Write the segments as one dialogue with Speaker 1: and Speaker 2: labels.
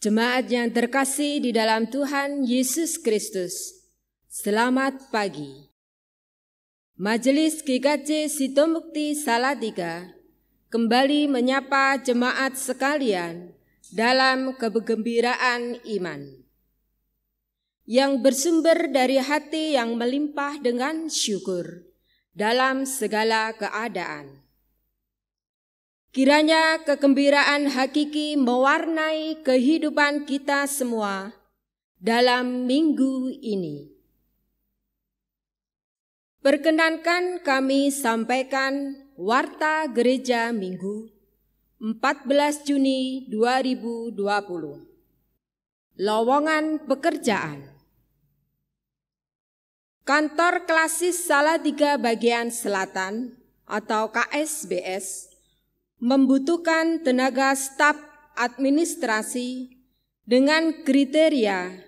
Speaker 1: Jemaat yang terkasih di dalam Tuhan Yesus Kristus, selamat pagi. Majelis GKJ Sitomukti Salatiga kembali menyapa jemaat sekalian dalam kegembiraan iman yang bersumber dari hati yang melimpah dengan syukur dalam segala keadaan. Kiranya kegembiraan hakiki mewarnai kehidupan kita semua dalam minggu ini. Perkenankan kami sampaikan Warta Gereja Minggu 14 Juni 2020. Lowongan pekerjaan. Kantor Klasis Salatiga Bagian Selatan atau KSBS membutuhkan tenaga staf administrasi dengan kriteria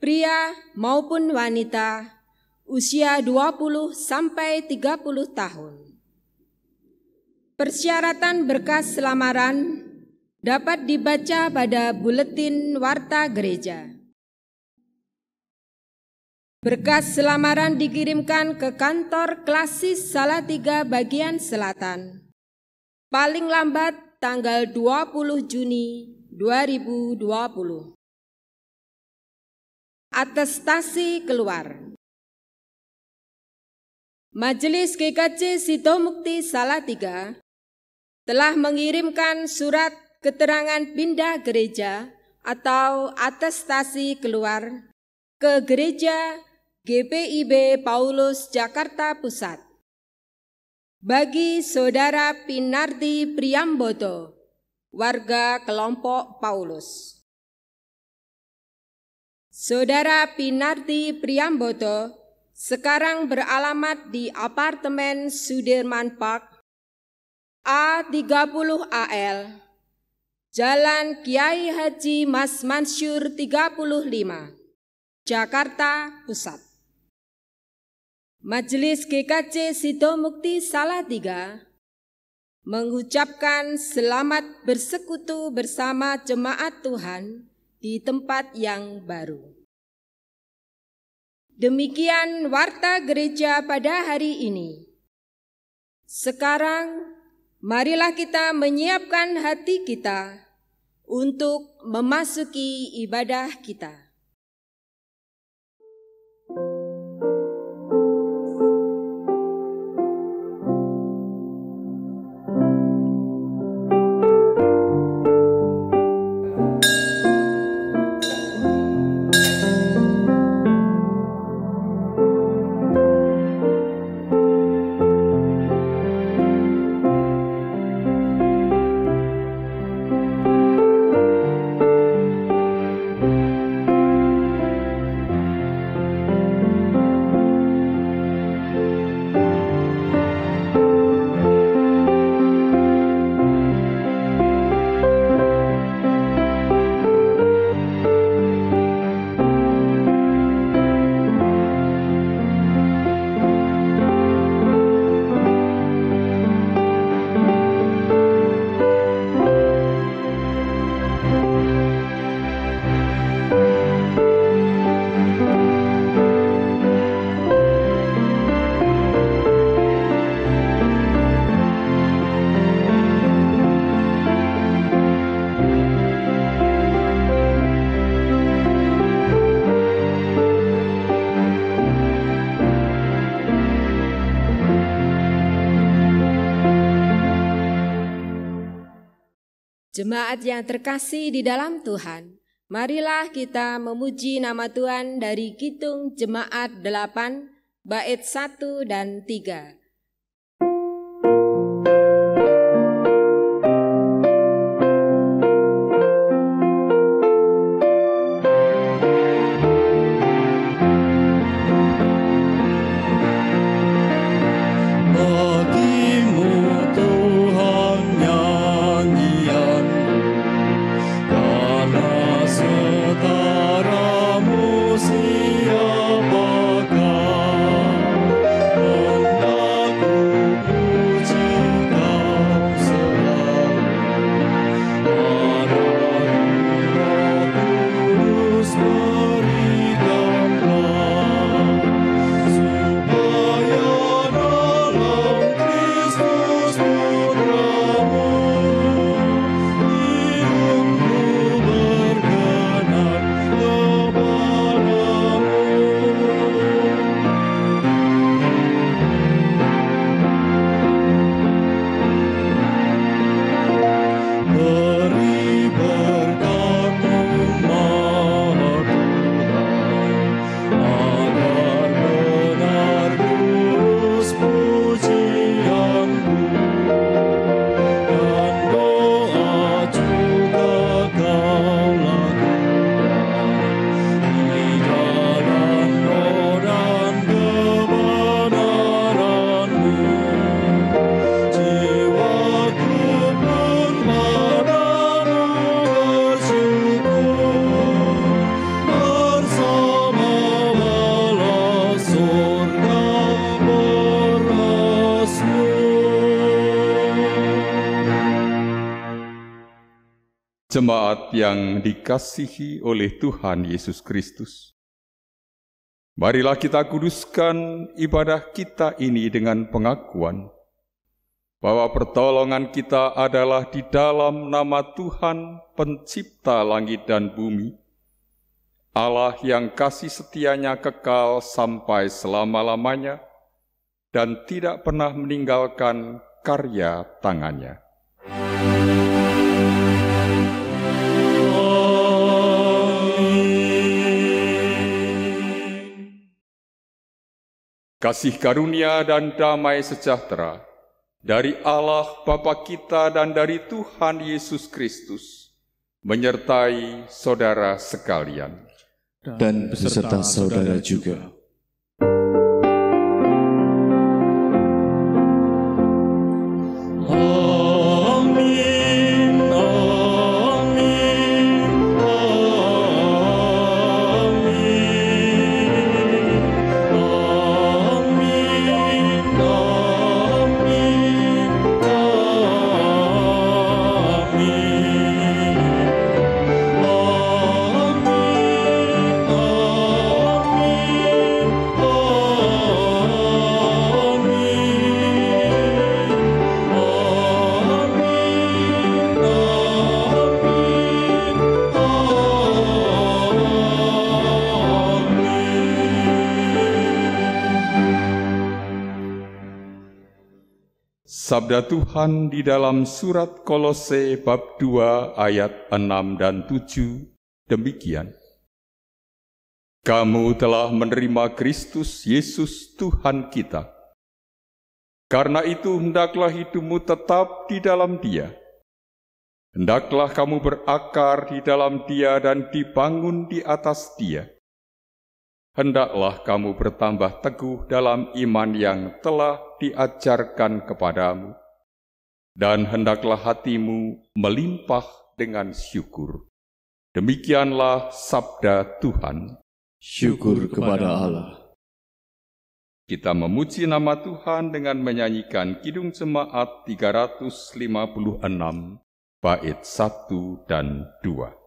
Speaker 1: pria maupun wanita usia 20 sampai 30 tahun. Persyaratan berkas lamaran dapat dibaca pada buletin Warta Gereja. Berkas lamaran dikirimkan ke kantor Klasis Salatiga Bagian Selatan paling lambat tanggal 20 Juni 2020. Atestasi keluar. Majelis GKJ Sitomukti Salatiga telah mengirimkan surat keterangan pindah gereja atau atestasi keluar ke Gereja GPIB Paulus Jakarta Pusat bagi Saudara Pinardi Priambodo, warga kelompok Paulus. Saudara Pinardi Priambodo sekarang beralamat di apartemen Sudirman Park A30AL, Jalan Kiai Haji Mas Mansur 35, Jakarta Pusat. Majelis GKJ Sitomukti Salatiga mengucapkan selamat bersekutu bersama jemaat Tuhan di tempat yang baru. Demikian warta gereja pada hari ini. Sekarang marilah kita menyiapkan hati kita untuk memasuki ibadah kita. Jemaat yang terkasih di dalam Tuhan, marilah kita memuji nama Tuhan dari Kidung Jemaat 8, bait 1 dan 3.
Speaker 2: Siapakah Jemaat yang dikasihi oleh Tuhan Yesus Kristus, marilah kita kuduskan ibadah kita ini dengan pengakuan bahwa pertolongan kita adalah di dalam nama Tuhan Pencipta langit dan bumi, Allah yang kasih setianya kekal sampai selama-lamanya dan tidak pernah meninggalkan karya tangannya. Kasih karunia dan damai sejahtera dari Allah Bapa kita dan dari Tuhan Yesus Kristus menyertai saudara sekalian.
Speaker 3: Dan beserta saudara juga.
Speaker 2: Sabda Tuhan di dalam surat Kolose bab 2 ayat 6 dan 7 demikian. Kamu telah menerima Kristus Yesus Tuhan kita. Karena itu hendaklah hidupmu tetap di dalam Dia. Hendaklah kamu berakar di dalam Dia dan dibangun di atas Dia. Hendaklah kamu bertambah teguh dalam iman yang telah diajarkan kepadamu, dan hendaklah hatimu melimpah dengan syukur. Demikianlah sabda Tuhan.
Speaker 3: Syukur kepada Allah.
Speaker 2: Kita memuji nama Tuhan dengan menyanyikan Kidung Jemaat 356, bait 1 dan 2.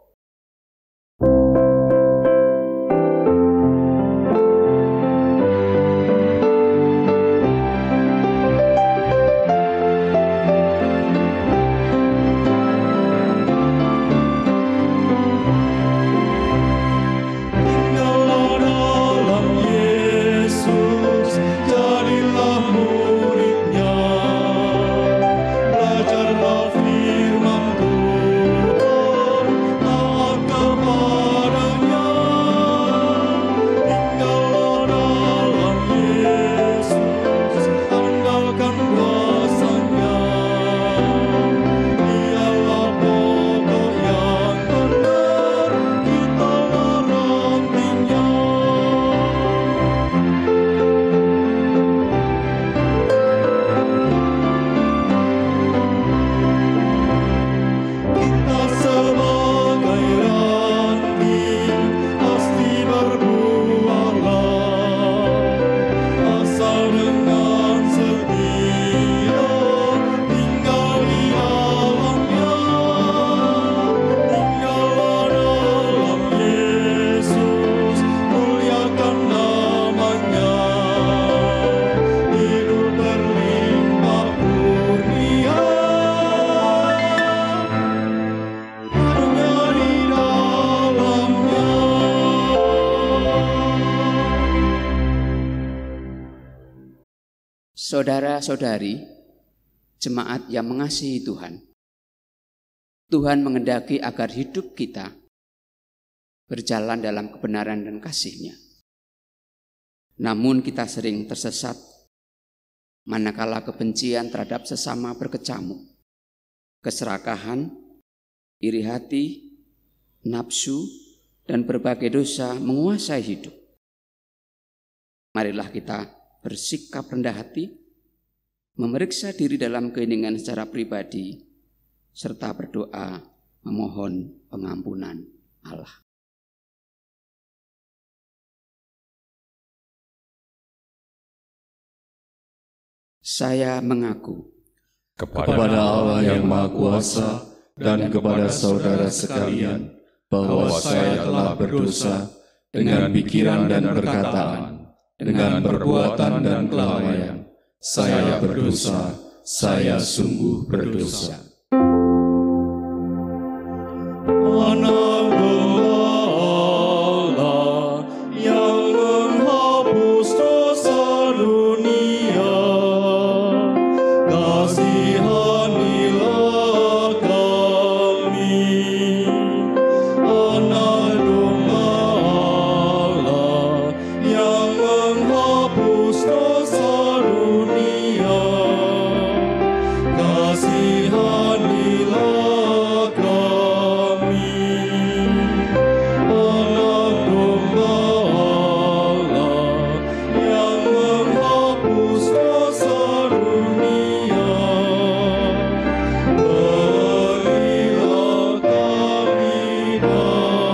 Speaker 4: Saudara-saudari, jemaat yang mengasihi Tuhan, Tuhan menghendaki agar hidup kita berjalan dalam kebenaran dan kasih-Nya. Namun kita sering tersesat, manakala kebencian terhadap sesama berkecamuk, keserakahan, iri hati, nafsu, dan berbagai dosa menguasai hidup. Marilah kita bersikap rendah hati, memeriksa diri dalam keheningan secara pribadi, serta berdoa memohon pengampunan Allah. Saya mengaku
Speaker 3: kepada Allah yang Maha Kuasa dan kepada saudara sekalian bahwa saya telah berdosa dengan pikiran dan perkataan, dengan perbuatan dan kelalaian. Saya berdosa, saya sungguh berdosa. Anak domba Allah yang menghapus dosa dunia, kasihanilah kami. Anak domba Allah yang menghapus dosa dunia, kasihanilah kami. Anak domba Allah yang menghapus dosa dunia, berilah kami damai.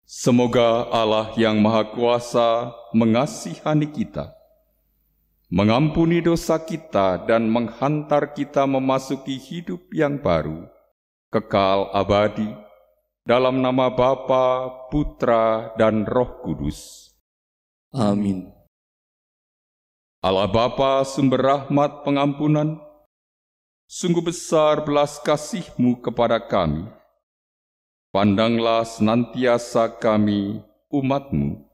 Speaker 2: Semoga Allah yang Maha Kuasa mengasihani kita, mengampuni dosa kita dan menghantar kita memasuki hidup yang baru, kekal abadi, dalam nama Bapa, Putra, dan Roh Kudus.
Speaker 3: Amin.
Speaker 2: Allah Bapa sumber rahmat pengampunan, sungguh besar belas kasih-Mu kepada kami. Pandanglah senantiasa kami, umat-Mu,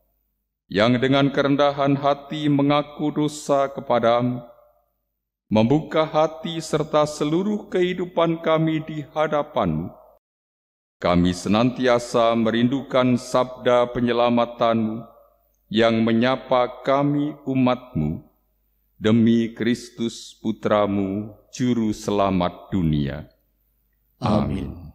Speaker 2: yang dengan kerendahan hati mengaku dosa kepada-Mu, membuka hati serta seluruh kehidupan kami di hadapan-Mu. Kami senantiasa merindukan sabda penyelamatanmu yang menyapa kami umat-Mu, demi Kristus Putramu, Juru Selamat dunia.
Speaker 3: Amin.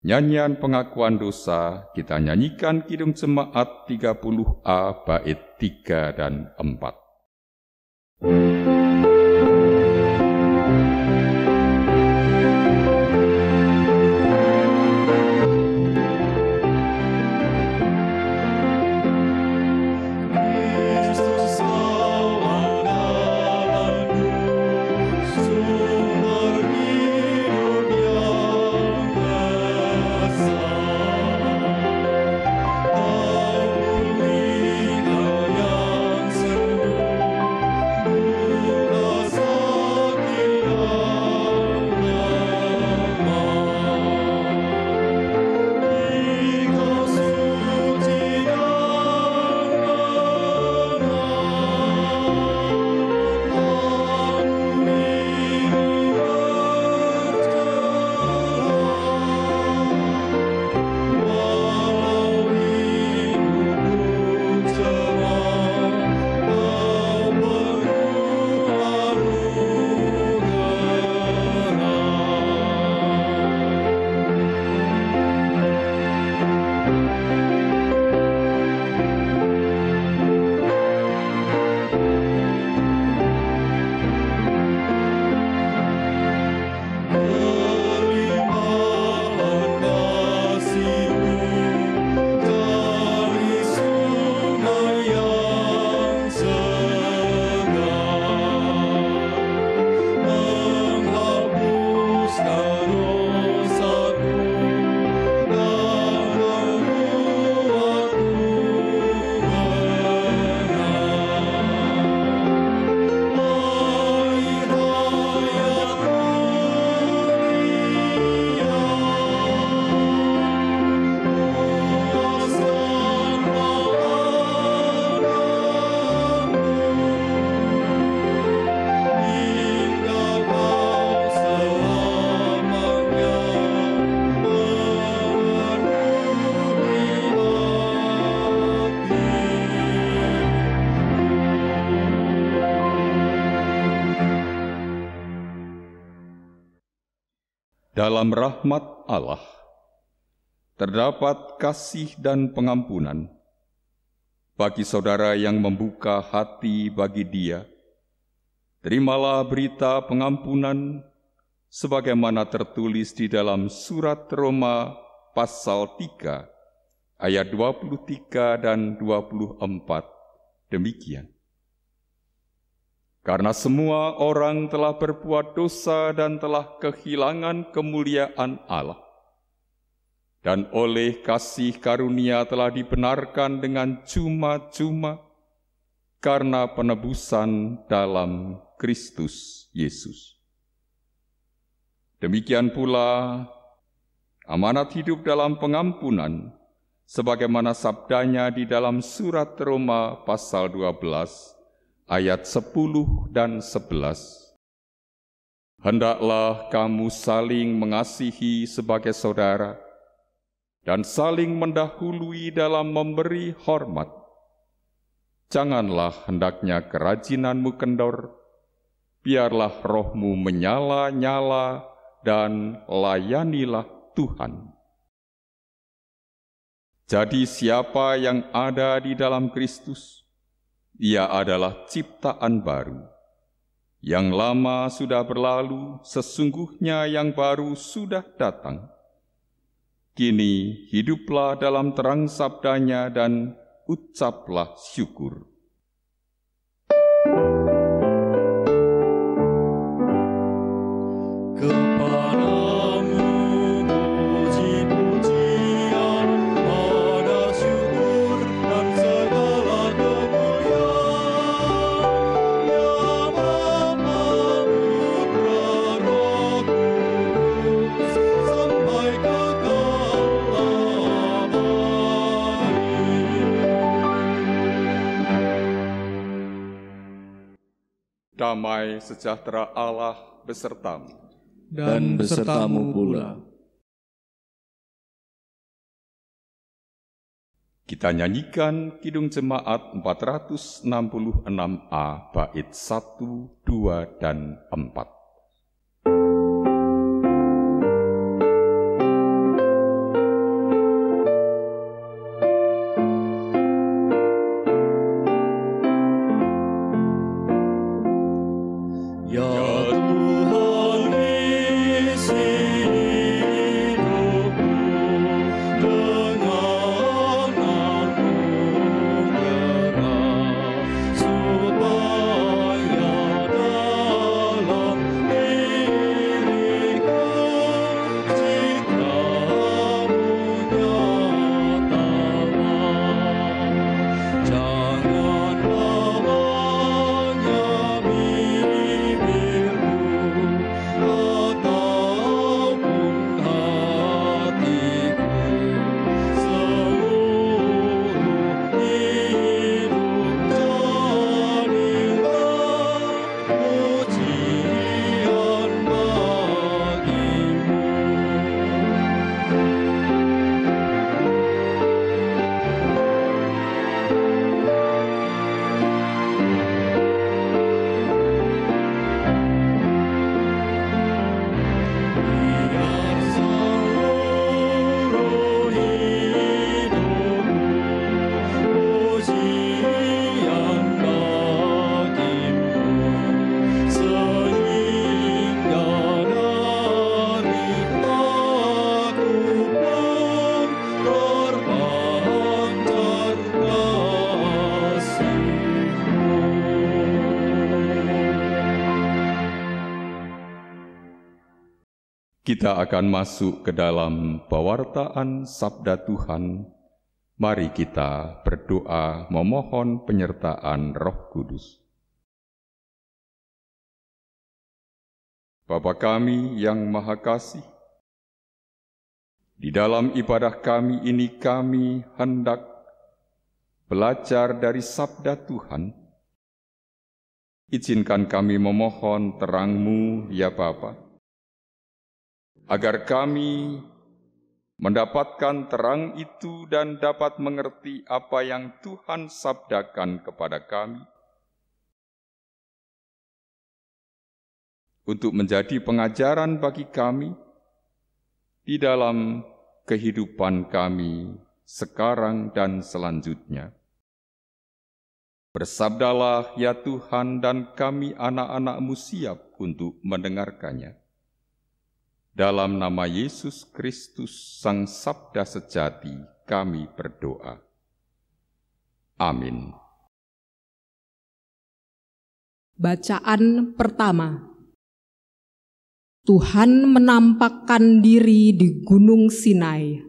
Speaker 2: Nyanyian pengakuan dosa kita nyanyikan Kidung Jemaat 30A bait 3 dan 4. Dalam rahmat Allah terdapat kasih dan pengampunan bagi saudara yang membuka hati bagi Dia. Terimalah berita pengampunan sebagaimana tertulis di dalam surat Roma pasal 3 ayat 23 dan 24. Demikian. Karena semua orang telah berbuat dosa dan telah kehilangan kemuliaan Allah. Dan oleh kasih karunia telah dibenarkan dengan cuma-cuma karena penebusan dalam Kristus Yesus. Demikian pula amanat hidup dalam pengampunan, sebagaimana sabdanya di dalam surat Roma pasal 12, ayat 10 dan 11. Hendaklah kamu saling mengasihi sebagai saudara, dan saling mendahului dalam memberi hormat. Janganlah hendaknya kerajinanmu kendor, biarlah rohmu menyala-nyala dan layanilah Tuhan. Jadi siapa yang ada di dalam Kristus, ia adalah ciptaan baru. Yang lama sudah berlalu, sesungguhnya yang baru sudah datang. Kini hiduplah dalam terang sabdanya dan ucaplah syukur. Damai sejahtera Allah besertamu.
Speaker 3: Dan besertamu pula.
Speaker 2: Kita nyanyikan Kidung Jemaat 466A bait 1, 2, dan 4. Kita akan masuk ke dalam pewartaan Sabda Tuhan. Mari kita berdoa memohon penyertaan Roh Kudus. Bapa kami yang Maha Kasih, di dalam ibadah kami ini kami hendak belajar dari Sabda Tuhan. Izinkan kami memohon terang-Mu, ya Bapa, agar kami mendapatkan terang itu dan dapat mengerti apa yang Tuhan sabdakan kepada kami, untuk menjadi pengajaran bagi kami di dalam kehidupan kami sekarang dan selanjutnya. Bersabdalah ya Tuhan, dan kami anak-anak-Mu siap untuk mendengarkannya. Dalam nama Yesus Kristus, Sang Sabda Sejati, kami berdoa. Amin.
Speaker 5: Bacaan pertama. Tuhan menampakkan diri di Gunung Sinai.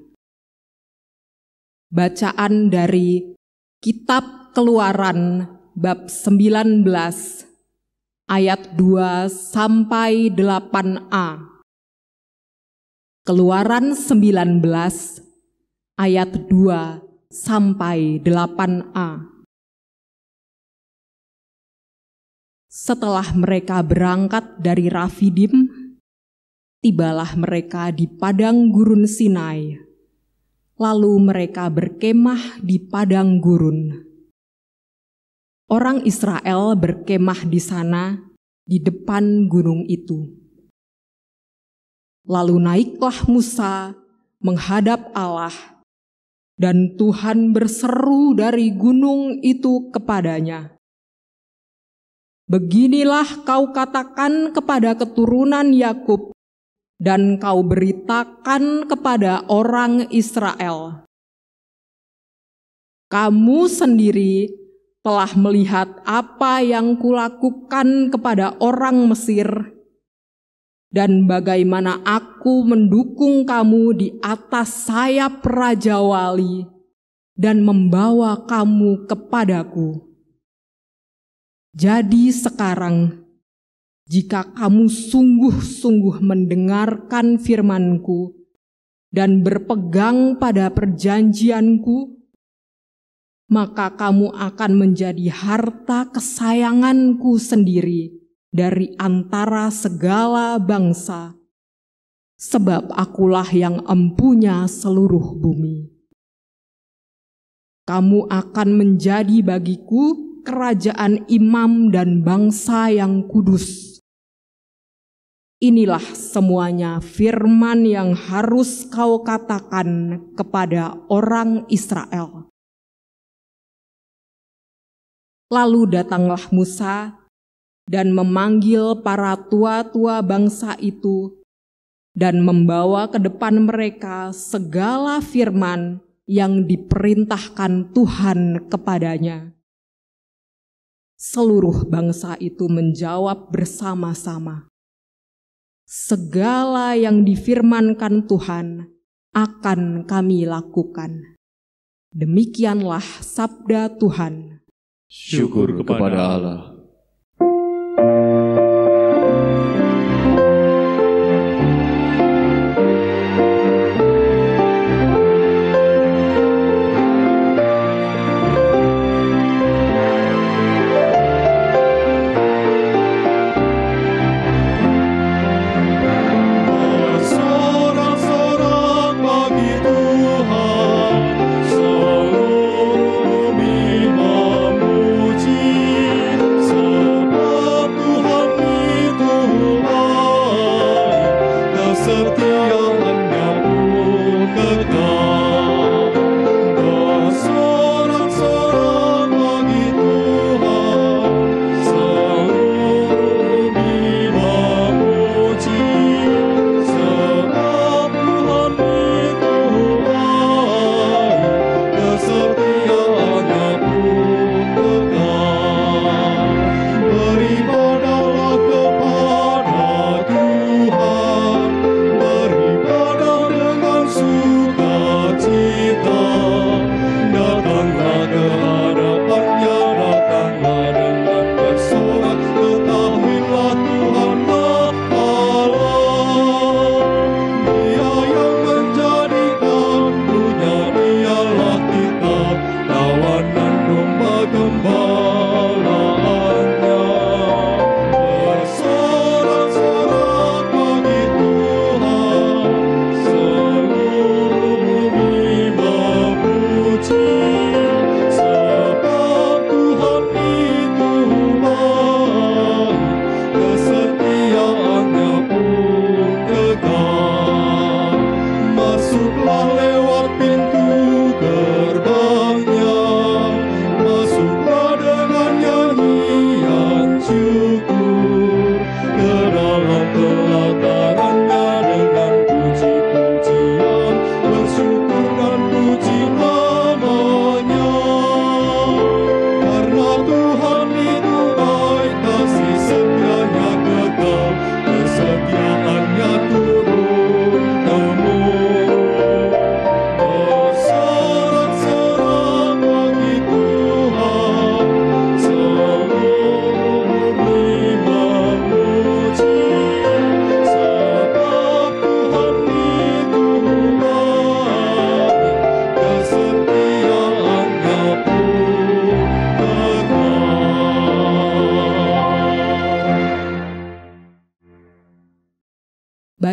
Speaker 5: Bacaan dari Kitab Keluaran bab 19 ayat 2 sampai 8a. Keluaran 19 ayat 2 sampai 8a. Setelah mereka berangkat dari Rafidim, tibalah mereka di padang gurun Sinai. Lalu mereka berkemah di padang gurun. Orang Israel berkemah di sana, di depan gunung itu. Lalu naiklah Musa menghadap Allah, dan Tuhan berseru dari gunung itu kepadanya. Beginilah kau katakan kepada keturunan Yakub, dan kau beritakan kepada orang Israel. Kamu sendiri telah melihat apa yang kulakukan kepada orang Mesir, dan bagaimana aku mendukung kamu di atas sayap Raja Wali, dan membawa kamu kepadaku. Jadi sekarang, jika kamu sungguh-sungguh mendengarkan firman-Ku dan berpegang pada perjanjian-Ku, maka kamu akan menjadi harta kesayangan-Ku sendiri dari antara segala bangsa, sebab Akulah yang empunya seluruh bumi. Kamu akan menjadi bagiku kerajaan imam dan bangsa yang kudus. Inilah semuanya firman yang harus kau katakan kepada orang Israel. Lalu datanglah Musa dan memanggil para tua-tua bangsa itu dan membawa ke depan mereka segala firman yang diperintahkan Tuhan kepadanya. Seluruh bangsa itu menjawab bersama-sama, segala yang difirmankan Tuhan akan kami lakukan. Demikianlah sabda Tuhan.
Speaker 3: Syukur kepada Allah.
Speaker 6: Seluruh bumi memuji.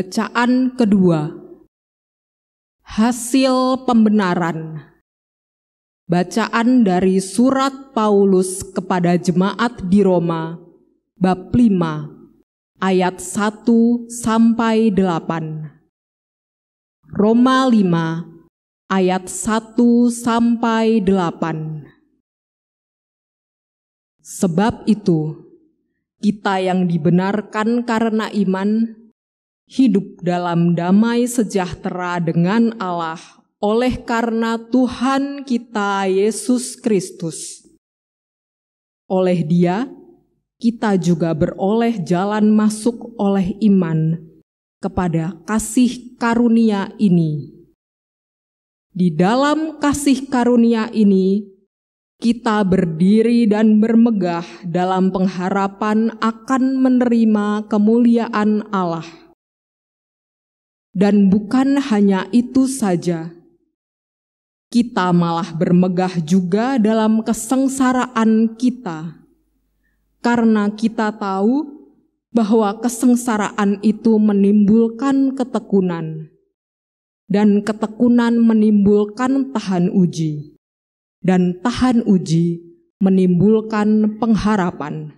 Speaker 5: Bacaan kedua. Hasil pembenaran. Bacaan dari surat Paulus kepada jemaat di Roma, bab 5, ayat 1 sampai 8. Roma 5, ayat 1 sampai 8. Sebab itu, kita yang dibenarkan karena iman, hidup dalam damai sejahtera dengan Allah oleh karena Tuhan kita Yesus Kristus. Oleh Dia, kita juga beroleh jalan masuk oleh iman kepada kasih karunia ini. Di dalam kasih karunia ini, kita berdiri dan bermegah dalam pengharapan akan menerima kemuliaan Allah. Dan bukan hanya itu saja, kita malah bermegah juga dalam kesengsaraan kita, karena kita tahu bahwa kesengsaraan itu menimbulkan ketekunan, dan ketekunan menimbulkan tahan uji, dan tahan uji menimbulkan pengharapan.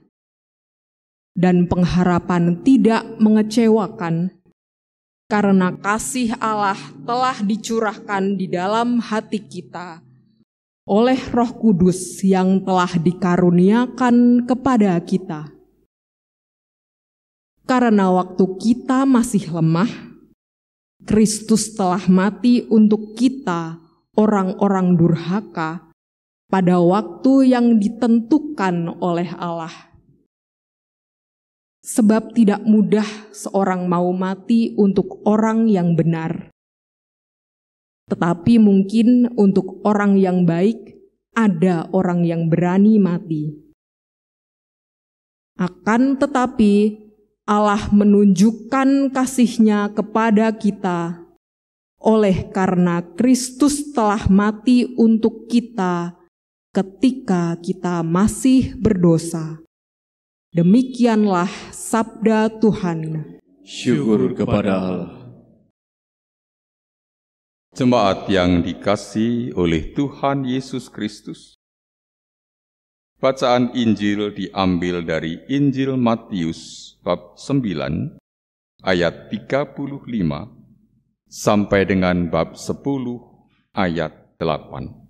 Speaker 5: Dan pengharapan tidak mengecewakan, karena kasih Allah telah dicurahkan di dalam hati kita oleh Roh Kudus yang telah dikaruniakan kepada kita. Karena waktu kita masih lemah, Kristus telah mati untuk kita, orang-orang durhaka, pada waktu yang ditentukan oleh Allah. Sebab tidak mudah seorang mau mati untuk orang yang benar. Tetapi mungkin untuk orang yang baik, ada orang yang berani mati. Akan tetapi, Allah menunjukkan kasih-Nya kepada kita, oleh karena Kristus telah mati untuk kita ketika kita masih berdosa. Demikianlah sabda Tuhan.
Speaker 3: Syukur kepada Allah.
Speaker 2: Jemaat yang dikasihi oleh Tuhan Yesus Kristus, bacaan Injil diambil dari Injil Matius bab 9 ayat 35 sampai dengan bab 10 ayat 8.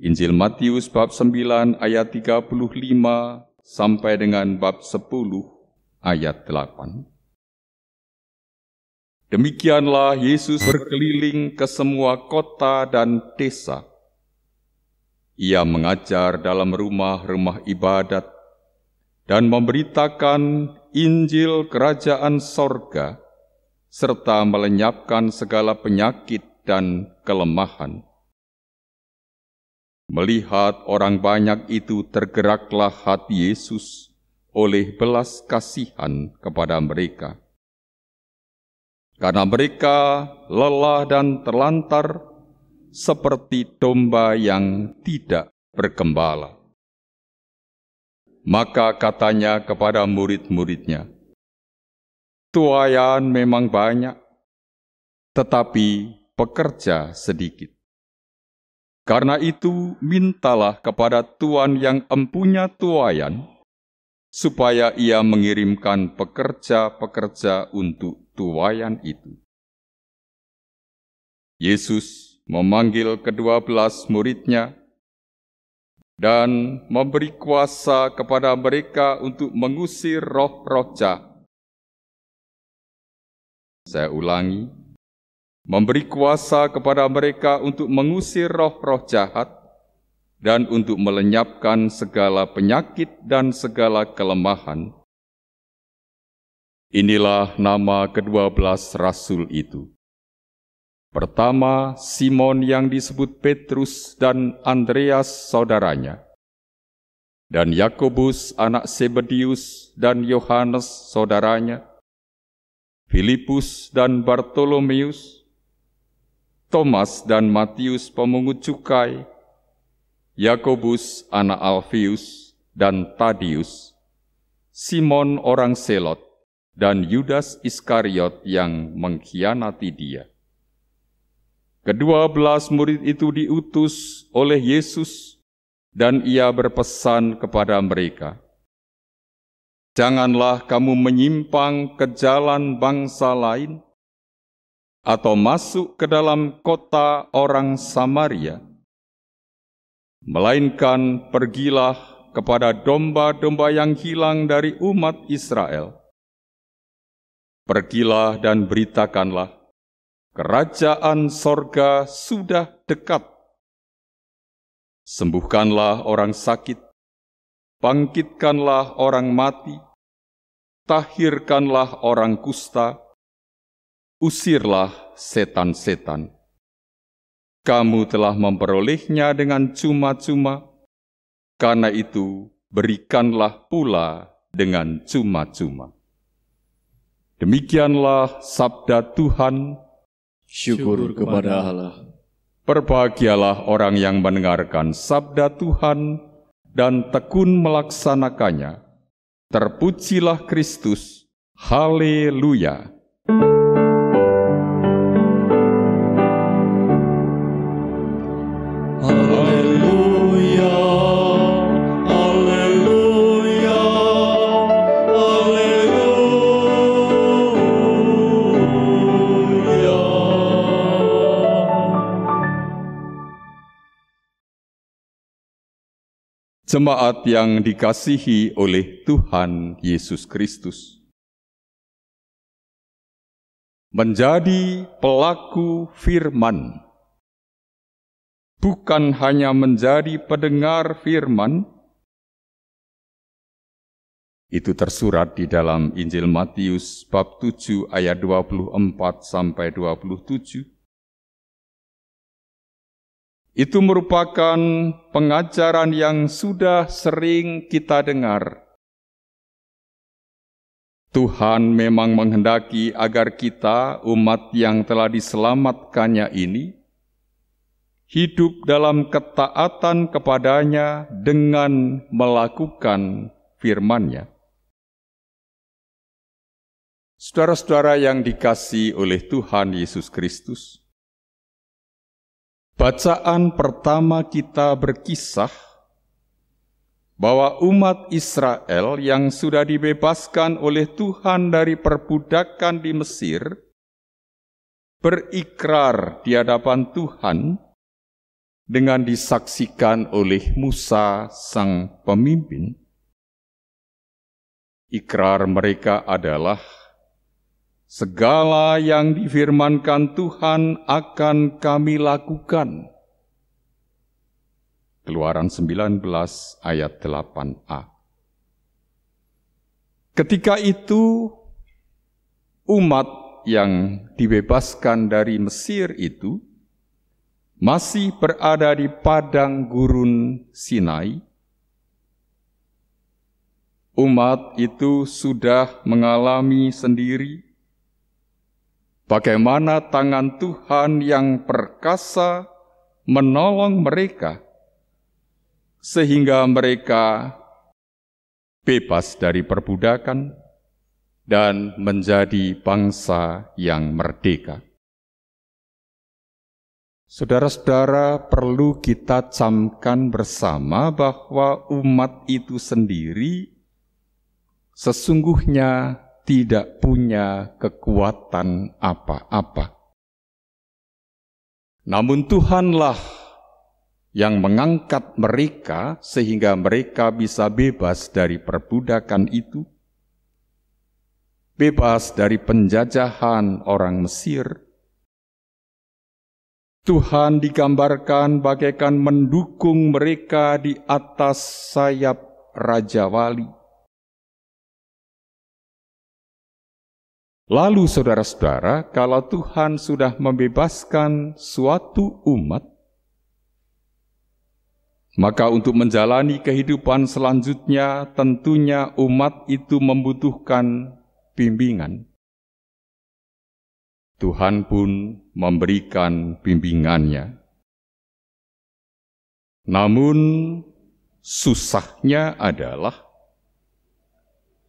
Speaker 2: Injil Matius bab 9 ayat 35 sampai dengan bab 10 ayat 8. Demikianlah Yesus berkeliling ke semua kota dan desa. Ia mengajar dalam rumah-rumah ibadat dan memberitakan Injil Kerajaan Sorga, serta melenyapkan segala penyakit dan kelemahan. Melihat orang banyak itu, tergeraklah hati Yesus oleh belas kasihan kepada mereka. Karena mereka lelah dan terlantar seperti domba yang tidak bergembala. Maka katanya kepada murid-muridnya, "Tuaian memang banyak, tetapi pekerja sedikit. Karena itu, mintalah kepada Tuan yang empunya tuaian, supaya ia mengirimkan pekerja-pekerja untuk tuaian itu." Yesus memanggil ke-12 murid-Nya dan memberi kuasa kepada mereka untuk mengusir roh-roh jahat. Saya ulangi, memberi kuasa kepada mereka untuk mengusir roh-roh jahat dan untuk melenyapkan segala penyakit dan segala kelemahan. Inilah nama ke-12 rasul itu. Pertama, Simon yang disebut Petrus dan Andreas saudaranya, dan Yakobus anak Zebedius dan Yohanes saudaranya, Filipus dan Bartolomeus, Thomas dan Matius pemungut cukai, Yakobus anak Alfius dan Tadius, Simon orang Selot, dan Yudas Iskariot yang mengkhianati dia. Ke-12 murid itu diutus oleh Yesus dan ia berpesan kepada mereka, "Janganlah kamu menyimpang ke jalan bangsa lain atau masuk ke dalam kota orang Samaria, melainkan pergilah kepada domba-domba yang hilang dari umat Israel. Pergilah dan beritakanlah, kerajaan sorga sudah dekat. Sembuhkanlah orang sakit, bangkitkanlah orang mati, tahirkanlah orang kusta, usirlah setan-setan. Kamu telah memperolehnya dengan cuma-cuma, karena itu berikanlah pula dengan cuma-cuma." Demikianlah sabda Tuhan.
Speaker 3: Syukur kepada Allah.
Speaker 2: Berbahagialah orang yang mendengarkan sabda Tuhan dan tekun melaksanakannya. Terpujilah Kristus. Haleluya.
Speaker 3: Haleluya, haleluya, haleluya.
Speaker 2: Jemaat yang dikasihi oleh Tuhan Yesus Kristus, menjadi pelaku firman, bukan hanya menjadi pendengar firman, itu tersurat di dalam Injil Matius bab 7 ayat 24-27. Itu merupakan pengajaran yang sudah sering kita dengar. Tuhan memang menghendaki agar kita, umat yang telah diselamatkannya ini, hidup dalam ketaatan kepadanya dengan melakukan firman-Nya. Saudara-saudara yang dikasihi oleh Tuhan Yesus Kristus, bacaan pertama kita berkisah bahwa umat Israel yang sudah dibebaskan oleh Tuhan dari perbudakan di Mesir, berikrar di hadapan Tuhan dengan disaksikan oleh Musa sang pemimpin. Ikrar mereka adalah, segala yang difirmankan Tuhan akan kami lakukan. Keluaran 19 ayat 8a. Ketika itu, umat yang dibebaskan dari Mesir itu masih berada di padang gurun Sinai. Umat itu sudah mengalami sendiri bagaimana tangan Tuhan yang perkasa menolong mereka, sehingga mereka bebas dari perbudakan dan menjadi bangsa yang merdeka. Saudara-saudara, perlu kita camkan bersama bahwa umat itu sendiri sesungguhnya tidak punya kekuatan apa-apa. Namun Tuhanlah yang mengangkat mereka sehingga mereka bisa bebas dari perbudakan itu, bebas dari penjajahan orang Mesir. Tuhan digambarkan bagaikan mendukung mereka di atas sayap Raja Wali. Lalu saudara-saudara, kalau Tuhan sudah membebaskan suatu umat, maka untuk menjalani kehidupan selanjutnya tentunya umat itu membutuhkan bimbingan. Tuhan pun memberikan bimbingannya. Namun susahnya adalah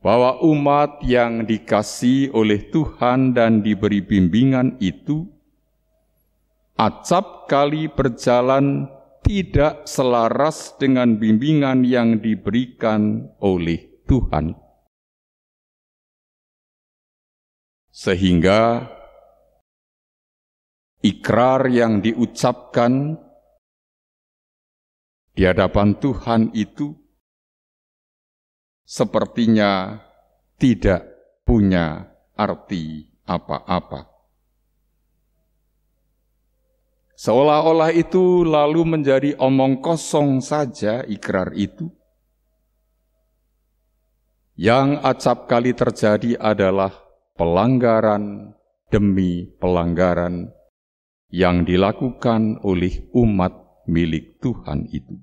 Speaker 2: bahwa umat yang dikasihi oleh Tuhan dan diberi bimbingan itu acap kali berjalan tidak selaras dengan bimbingan yang diberikan oleh Tuhan. Sehingga ikrar yang diucapkan di hadapan Tuhan itu sepertinya tidak punya arti apa-apa. Seolah-olah itu lalu menjadi omong kosong saja ikrar itu. Yang acap kali terjadi adalah pelanggaran demi pelanggaran yang dilakukan oleh umat milik Tuhan itu.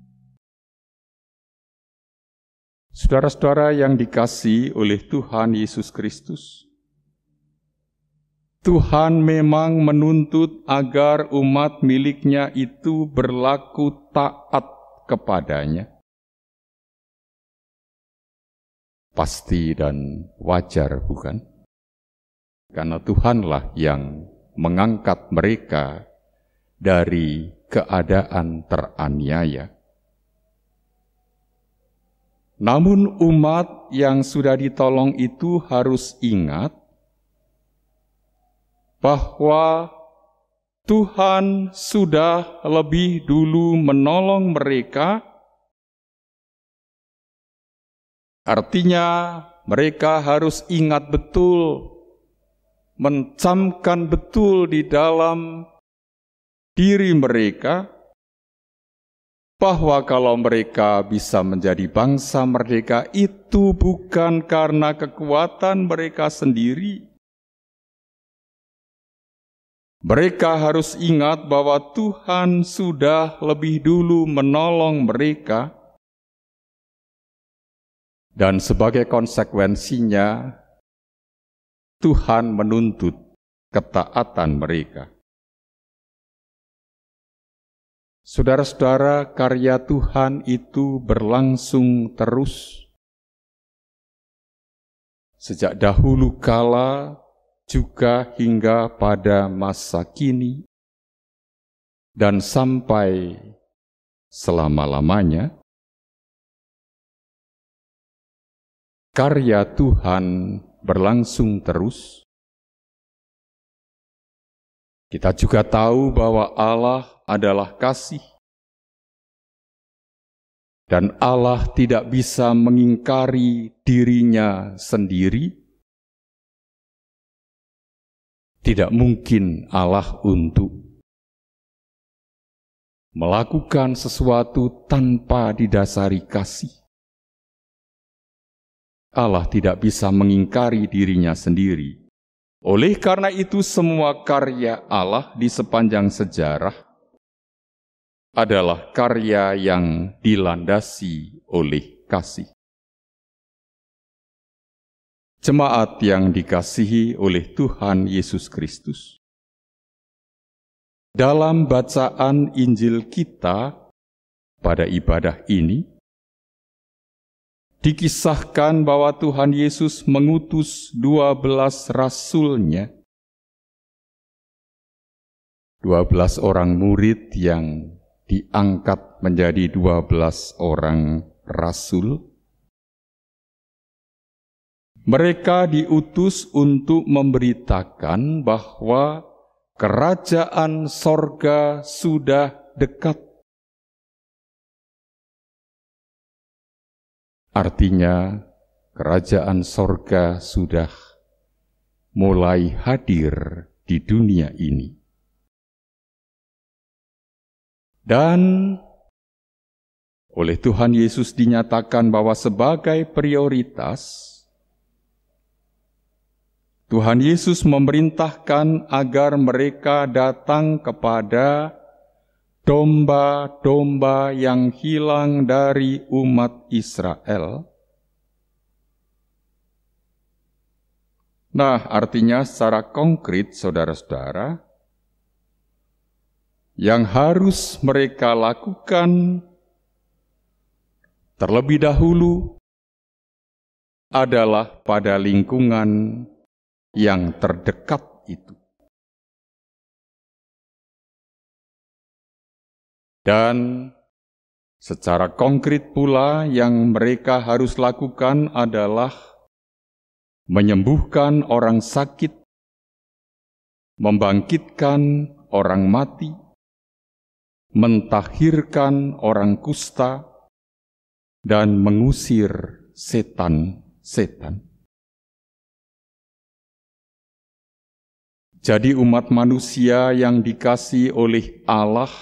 Speaker 2: Saudara-saudara yang dikasihi oleh Tuhan Yesus Kristus, Tuhan memang menuntut agar umat miliknya itu berlaku taat kepadanya. Pasti dan wajar, bukan? Karena Tuhanlah yang mengangkat mereka dari keadaan teraniaya. Namun umat yang sudah ditolong itu harus ingat bahwa Tuhan sudah lebih dulu menolong mereka. Artinya mereka harus ingat betul, mencamkan betul di dalam diri mereka, bahwa kalau mereka bisa menjadi bangsa merdeka itu bukan karena kekuatan mereka sendiri. Mereka harus ingat bahwa Tuhan sudah lebih dulu menolong mereka, dan sebagai konsekuensinya Tuhan menuntut ketaatan mereka. Saudara-saudara, karya Tuhan itu berlangsung terus. Sejak dahulu kala juga hingga pada masa kini dan sampai selama-lamanya. Karya Tuhan berlangsung terus. Kita juga tahu bahwa Allah adalah kasih, dan Allah tidak bisa mengingkari dirinya sendiri. Tidak mungkin Allah untuk melakukan sesuatu tanpa didasari kasih. Allah tidak bisa mengingkari dirinya sendiri. Oleh karena itu, semua karya Allah di sepanjang sejarah adalah karya yang dilandasi oleh kasih. Jemaat yang dikasihi oleh Tuhan Yesus Kristus, dalam bacaan Injil kita pada ibadah ini, dikisahkan bahwa Tuhan Yesus mengutus 12 rasul-Nya, 12 orang murid yang diangkat menjadi 12 orang rasul. Mereka diutus untuk memberitakan bahwa kerajaan sorga sudah dekat. Artinya, kerajaan sorga sudah mulai hadir di dunia ini. Dan oleh Tuhan Yesus dinyatakan bahwa sebagai prioritas, Tuhan Yesus memerintahkan agar mereka datang kepada domba-domba yang hilang dari umat Israel. Nah, artinya secara konkret, saudara-saudara, yang harus mereka lakukan terlebih dahulu adalah pada lingkungan yang terdekat itu. Dan secara konkret pula yang mereka harus lakukan adalah menyembuhkan orang sakit, membangkitkan orang mati, mentahhirkan orang kusta, dan mengusir setan-setan. Jadi umat manusia yang dikasihi oleh Allah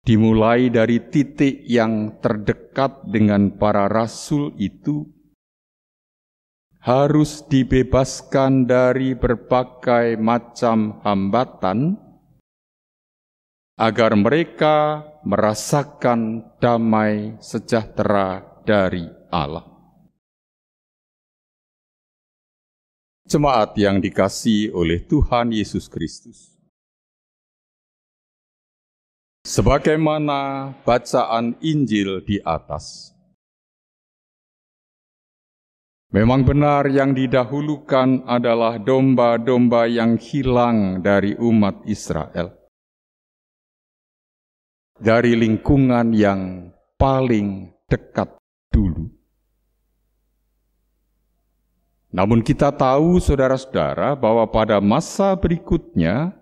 Speaker 2: dimulai dari titik yang terdekat dengan para rasul itu, harus dibebaskan dari berbagai macam hambatan, agar mereka merasakan damai sejahtera dari Allah. Jemaat yang dikasihi oleh Tuhan Yesus Kristus, sebagaimana bacaan Injil di atas, memang benar yang didahulukan adalah domba-domba yang hilang dari umat Israel, dari lingkungan yang paling dekat dulu. Namun kita tahu, saudara-saudara, bahwa pada masa berikutnya,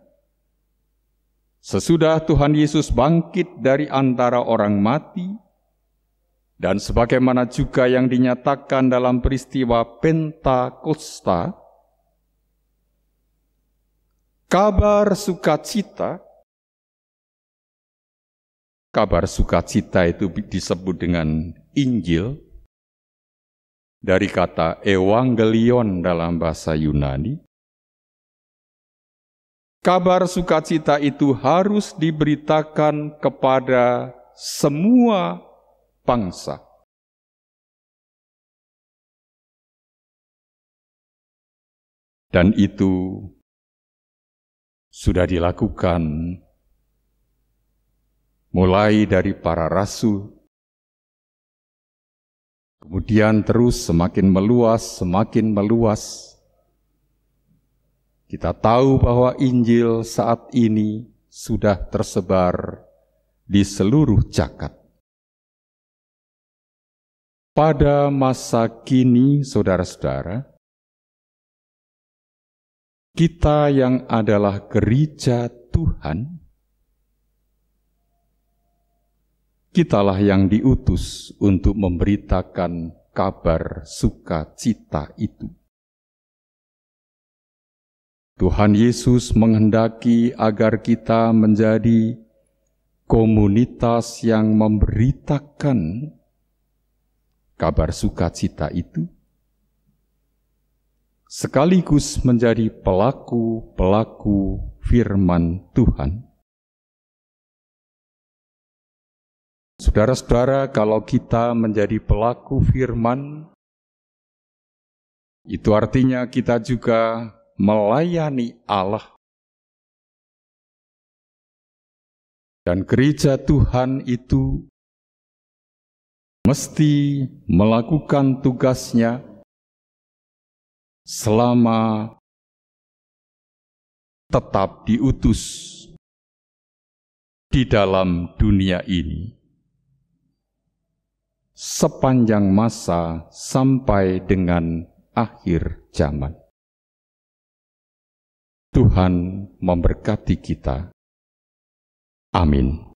Speaker 2: sesudah Tuhan Yesus bangkit dari antara orang mati, dan sebagaimana juga yang dinyatakan dalam peristiwa Pentakosta, kabar sukacita itu disebut dengan Injil, dari kata Evangelion dalam bahasa Yunani. Kabar sukacita itu harus diberitakan kepada semua bangsa. Dan itu sudah dilakukan mulai dari para rasul, kemudian terus semakin meluas. Kita tahu bahwa Injil saat ini sudah tersebar di seluruh jagat. Pada masa kini, saudara-saudara, kita yang adalah gereja Tuhan, kitalah yang diutus untuk memberitakan kabar sukacita itu. Tuhan Yesus menghendaki agar kita menjadi komunitas yang memberitakan kabar sukacita itu, sekaligus menjadi pelaku-pelaku firman Tuhan. Saudara-saudara, kalau kita menjadi pelaku firman, itu artinya kita juga melayani Allah. Dan gereja Tuhan itu mesti melakukan tugasnya selama tetap diutus di dalam dunia ini, sepanjang masa sampai dengan akhir zaman. Tuhan memberkati kita. Amin.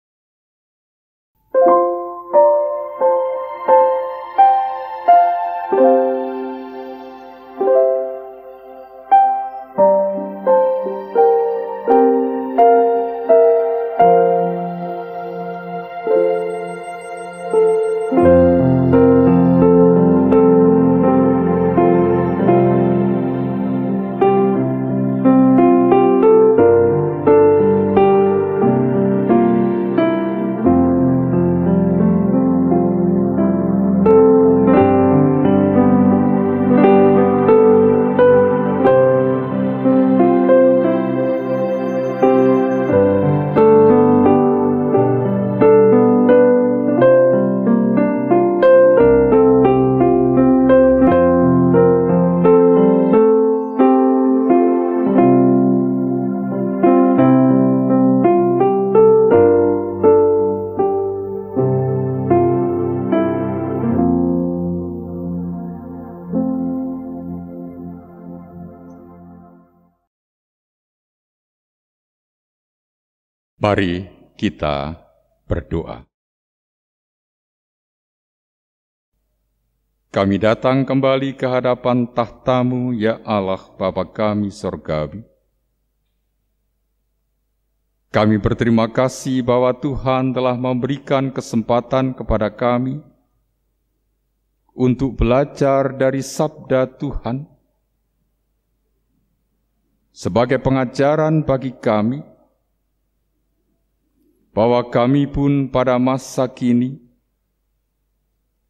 Speaker 2: Mari kita berdoa. Kami datang kembali ke hadapan tahta-Mu, ya Allah Bapa kami sorgawi. Kami berterima kasih bahwa Tuhan telah memberikan kesempatan kepada kami untuk belajar dari sabda Tuhan sebagai pengajaran bagi kami bahwa kami pun pada masa kini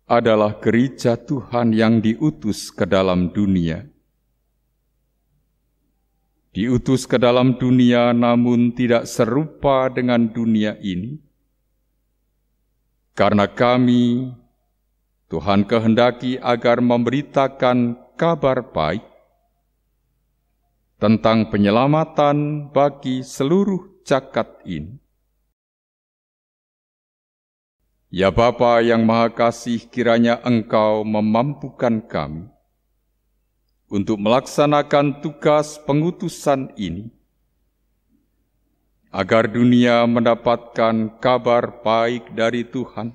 Speaker 2: adalah gereja Tuhan yang diutus ke dalam dunia. Diutus ke dalam dunia namun tidak serupa dengan dunia ini. Karena kami, Tuhan kehendaki agar memberitakan kabar baik tentang penyelamatan bagi seluruh jagat ini. Ya Bapa yang Maha Kasih, kiranya Engkau memampukan kami untuk melaksanakan tugas pengutusan ini, agar dunia mendapatkan kabar baik dari Tuhan,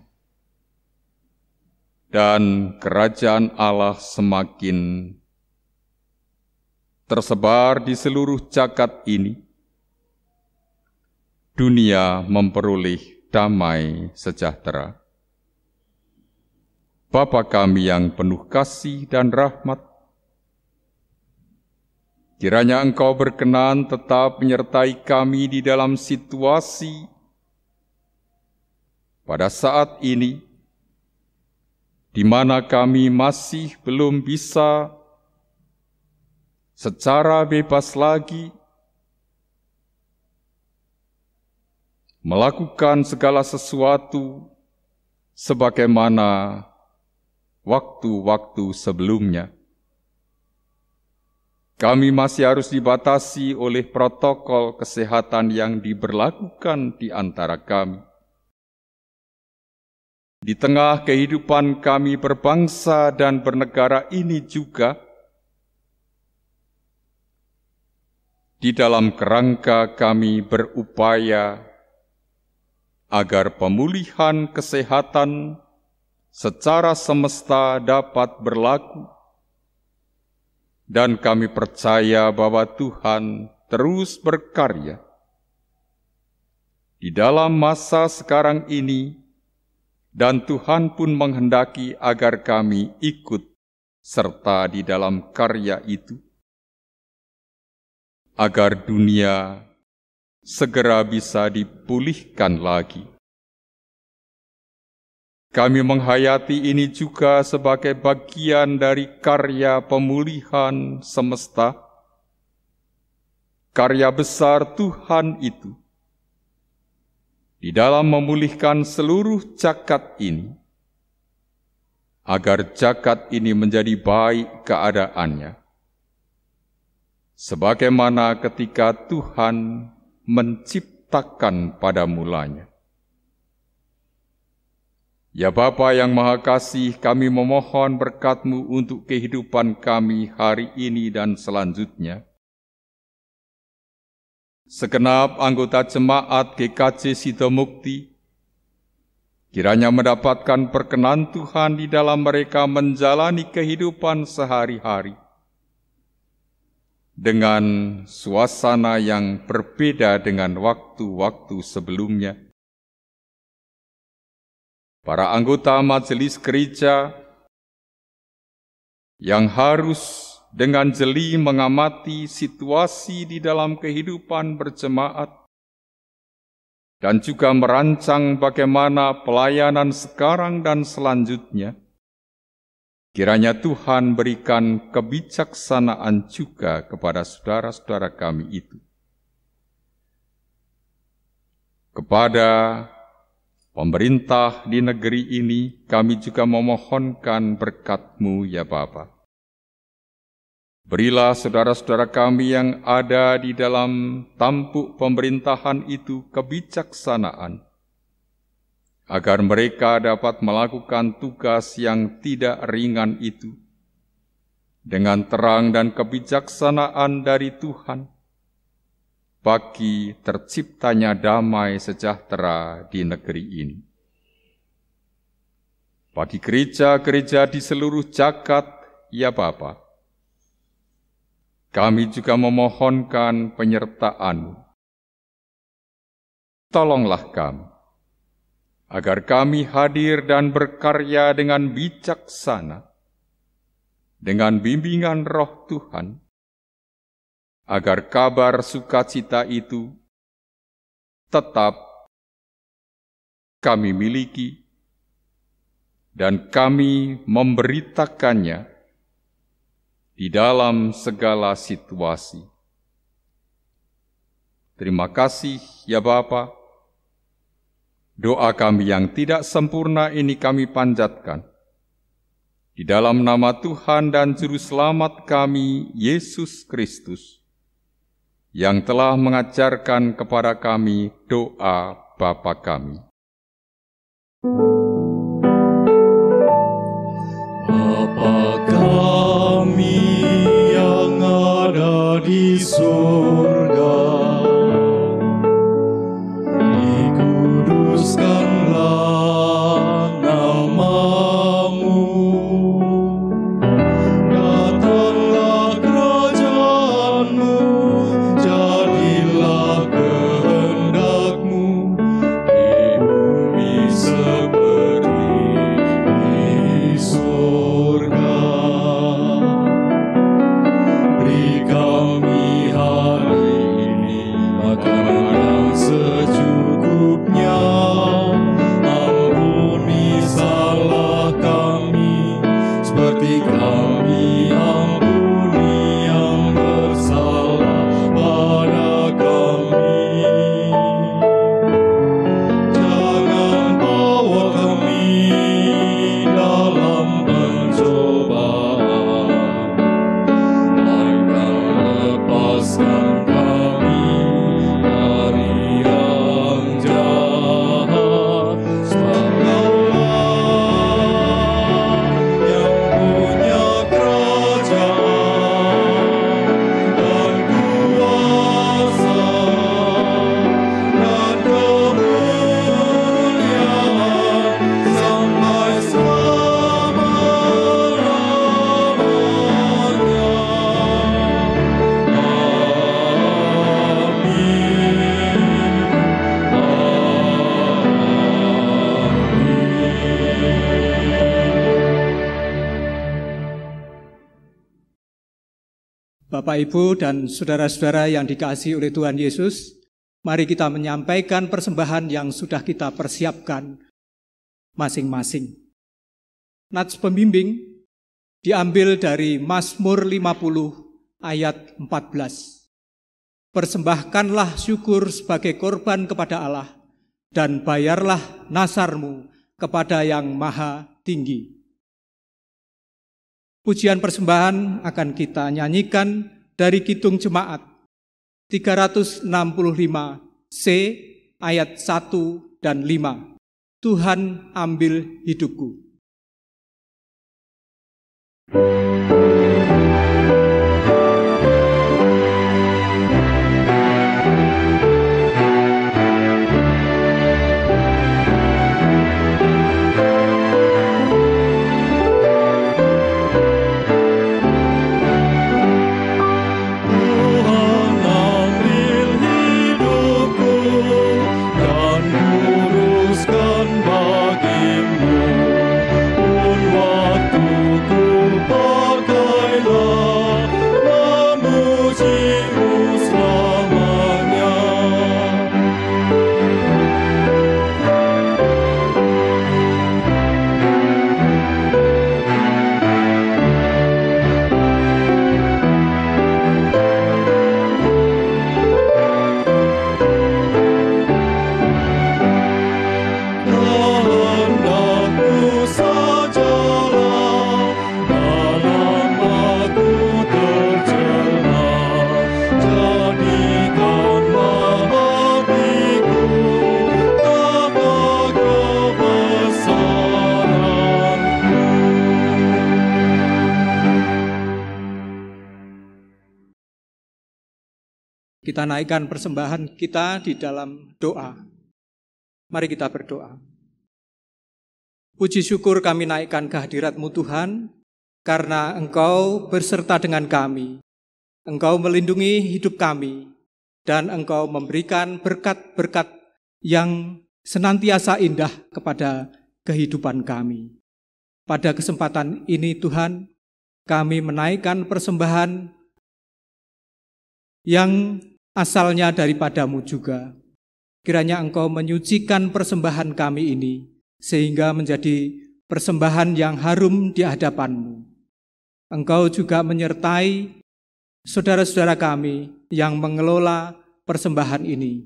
Speaker 2: dan kerajaan Allah semakin tersebar di seluruh jagat ini, dunia memperoleh damai sejahtera. Bapa kami yang penuh kasih dan rahmat, kiranya Engkau berkenan tetap menyertai kami di dalam situasi pada saat ini, di mana kami masih belum bisa secara bebas lagi melakukan segala sesuatu sebagaimana waktu-waktu sebelumnya. Kami masih harus dibatasi oleh protokol kesehatan yang diberlakukan di antara kami. Di tengah kehidupan kami berbangsa dan bernegara ini juga, di dalam kerangka kami berupaya agar pemulihan kesehatan secara semesta dapat berlaku, dan kami percaya bahwa Tuhan terus berkarya di dalam masa sekarang ini, dan Tuhan pun menghendaki agar kami ikut serta di dalam karya itu, agar dunia segera bisa dipulihkan lagi. Kami menghayati ini juga sebagai bagian dari karya pemulihan semesta, karya besar Tuhan itu, di dalam memulihkan seluruh jagat ini, agar jagat ini menjadi baik keadaannya, sebagaimana ketika Tuhan menciptakan pada mulanya. Ya Bapa yang Maha Kasih, kami memohon berkat-Mu untuk kehidupan kami hari ini dan selanjutnya. Segenap anggota jemaat GKJ Sidomukti, kiranya mendapatkan perkenan Tuhan di dalam mereka menjalani kehidupan sehari-hari dengan suasana yang berbeda dengan waktu-waktu sebelumnya. Para anggota majelis gereja yang harus dengan jeli mengamati situasi di dalam kehidupan berjemaat dan juga merancang bagaimana pelayanan sekarang dan selanjutnya, kiranya Tuhan berikan kebijaksanaan juga kepada saudara-saudara kami itu. Kepada pemerintah di negeri ini, kami juga memohonkan berkat-Mu, ya Bapa. Berilah saudara-saudara kami yang ada di dalam tampuk pemerintahan itu kebijaksanaan, agar mereka dapat melakukan tugas yang tidak ringan itu dengan terang dan kebijaksanaan dari Tuhan, bagi terciptanya damai sejahtera di negeri ini. Bagi gereja-gereja di seluruh jagat, ya Bapa, kami juga memohonkan penyertaan-Mu. Tolonglah kami, agar kami hadir dan berkarya dengan bijaksana, dengan bimbingan Roh Tuhan, agar kabar sukacita itu tetap kami miliki dan kami memberitakannya di dalam segala situasi. Terima kasih ya Bapa. Doa kami yang tidak sempurna ini kami panjatkan di dalam nama Tuhan dan Juru Selamat kami, Yesus Kristus, yang telah mengajarkan kepada kami doa Bapa kami.
Speaker 3: Bapa kami yang ada di surga, dikuduskanlah nama-Mu, datanglah kerajaan-Mu, jadilah kehendak-Mu di bumi seperti di surga. Beri kami hari ini makanan yang secukupnya. Ampuni salah kami, seperti kami ampuni yang bersalah pada kami. Jangan bawa kami dalam pencobaan, melainkan lepaskan kami dari yang jahat. Sebab Kaulah yang punya kerajaan dan kuasa dan kemuliaan sampai selama-lamanya.
Speaker 6: Bapak, Ibu, dan saudara-saudara yang dikasihi oleh Tuhan Yesus, mari kita menyampaikan persembahan yang sudah kita persiapkan masing-masing. Nats pembimbing diambil dari Mazmur 50 ayat 14. Persembahkanlah syukur sebagai korban kepada Allah, dan bayarlah nasarmu kepada Yang Maha Tinggi. Pujian persembahan akan kita nyanyikan dari Kidung Jemaat 365 C ayat 1 dan 5. Tuhan ambil hidupku.
Speaker 3: Bagimu pun waktuku
Speaker 6: Kita naikkan persembahan kita di dalam doa. Mari kita berdoa. Puji syukur kami naikkan kehadirat-Mu Tuhan, karena Engkau berserta dengan kami. Engkau melindungi hidup kami, dan Engkau memberikan berkat-berkat yang senantiasa indah kepada kehidupan kami. Pada kesempatan ini Tuhan, kami menaikkan persembahan yang asalnya daripada-Mu juga. Kiranya Engkau menyucikan persembahan kami ini, sehingga menjadi persembahan yang harum di hadapan-Mu. Engkau juga menyertai saudara-saudara kami yang mengelola persembahan ini.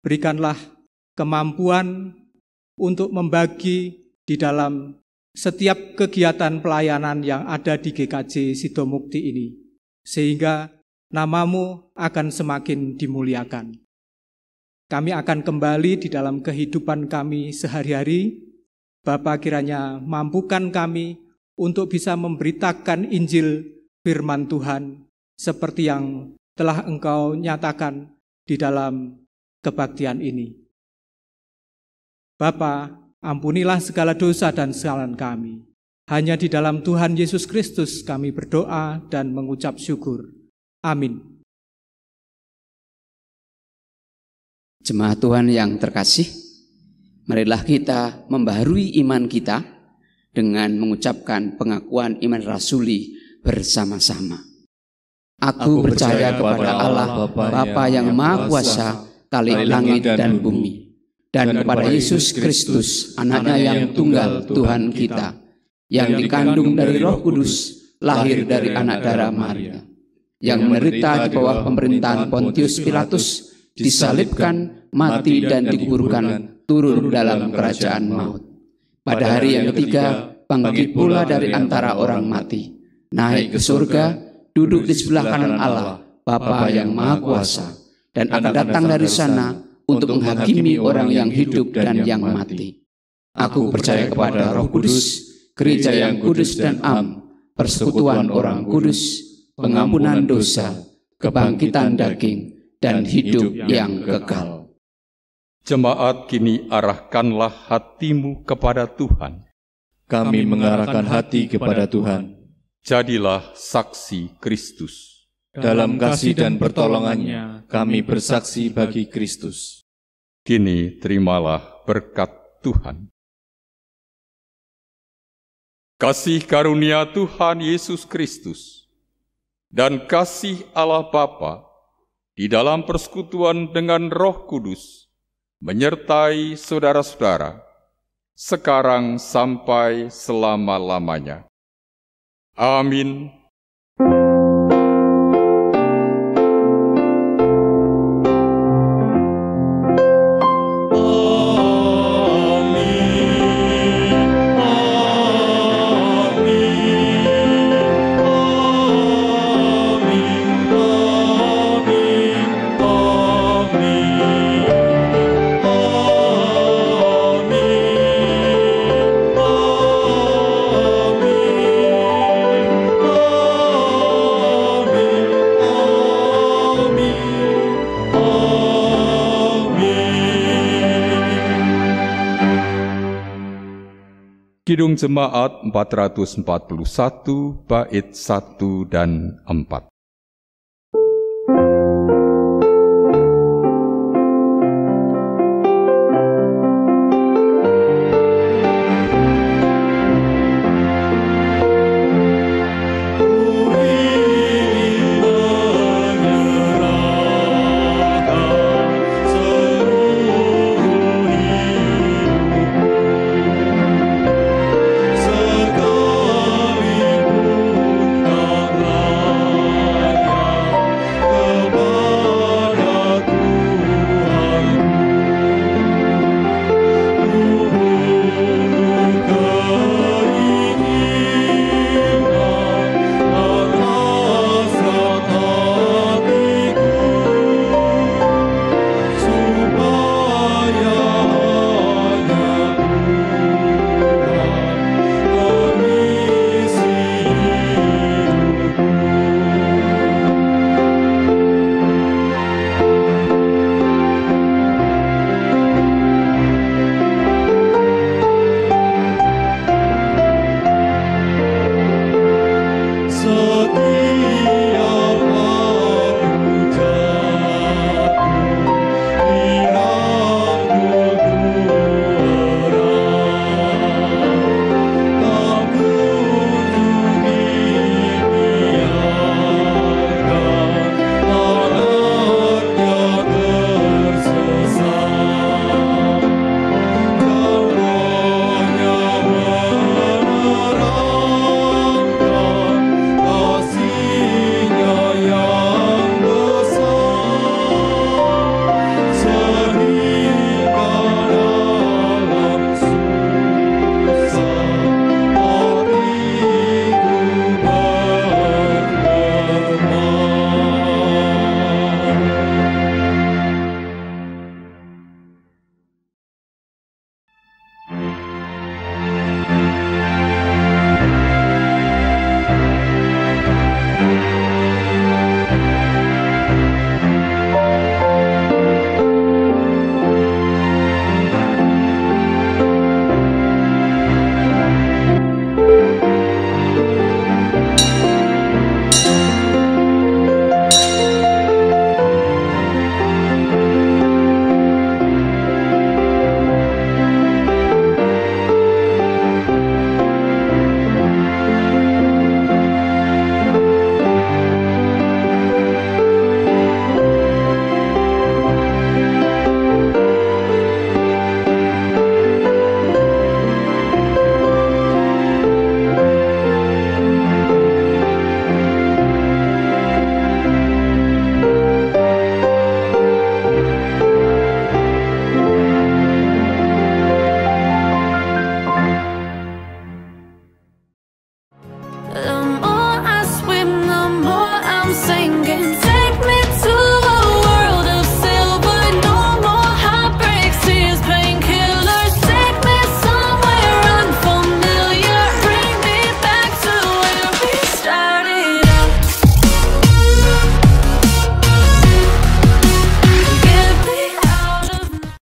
Speaker 6: Berikanlah kemampuan untuk membagi di dalam setiap kegiatan pelayanan yang ada di GKJ Sidomukti ini, sehingga nama-Mu akan semakin dimuliakan. Kami akan kembali di dalam kehidupan kami sehari-hari. Bapa, kiranya mampukan kami untuk bisa memberitakan Injil firman Tuhan seperti yang telah Engkau nyatakan di dalam kebaktian ini. Bapa, ampunilah segala dosa dan kesalahan kami. Hanya di dalam Tuhan Yesus Kristus kami berdoa dan mengucap syukur. Amin.
Speaker 4: Jemaat Tuhan yang terkasih, marilah kita membaharui iman kita dengan mengucapkan pengakuan iman rasuli bersama-sama. Aku percaya kepada Allah, Bapa yang Maha Kuasa, Khalik langit dan bumi, dan kepada Yesus Kristus, Anaknya yang tunggal Tuhan kita, yang dikandung dari Roh Kudus, lahir dari anak darah Maria, yang menderita di bawah pemerintahan Pontius Pilatus, disalibkan, mati dan dikuburkan, turun dalam kerajaan maut. Pada hari yang ketiga, bangkit pula dari antara orang mati, naik ke surga, duduk di sebelah kanan Allah, Bapa yang Maha Kuasa, dan akan datang dari sana untuk menghakimi orang yang hidup dan yang mati. Aku percaya kepada Roh Kudus, gereja yang kudus dan am, persekutuan orang kudus, pengampunan dosa, kebangkitan daging, dan hidup yang kekal.
Speaker 2: Jemaat, kini arahkanlah hatimu kepada Tuhan.
Speaker 3: Kami mengarahkan hati kepada Tuhan.
Speaker 2: Jadilah saksi Kristus.
Speaker 3: Dalam kasih dan pertolongannya, kami bersaksi bagi Kristus.
Speaker 2: Kini terimalah berkat Tuhan. Kasih karunia Tuhan Yesus Kristus dan kasih Allah Bapa di dalam persekutuan dengan Roh Kudus menyertai saudara-saudara sekarang sampai selama-lamanya. Amin. Kidung Jemaat 441 bait 1 dan 4.